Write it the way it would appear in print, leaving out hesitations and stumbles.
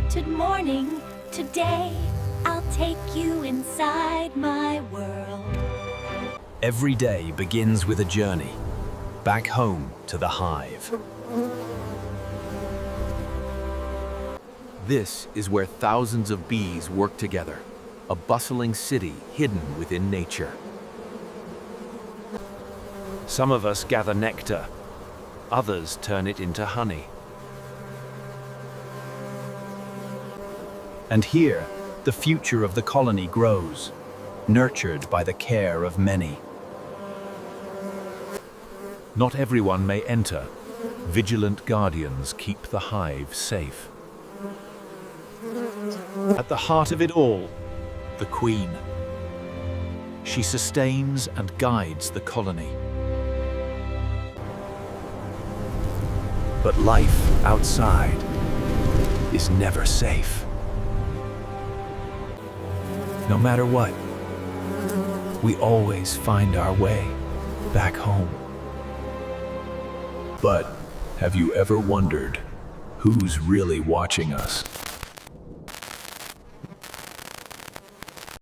enchanted morning. Today, I'll take you inside my world. Every day begins with a journey, back home to the hive. This is where thousands of bees work together, a bustling city hidden within nature. Some of us gather nectar, others turn it into honey. And here, the future of the colony grows, nurtured by the care of many. Not everyone may enter. Vigilant guardians keep the hive safe. At the heart of it all, the queen. She sustains and guides the colony. But life outside is never safe. No matter what, we always find our way back home. But have you ever wondered who's really watching us?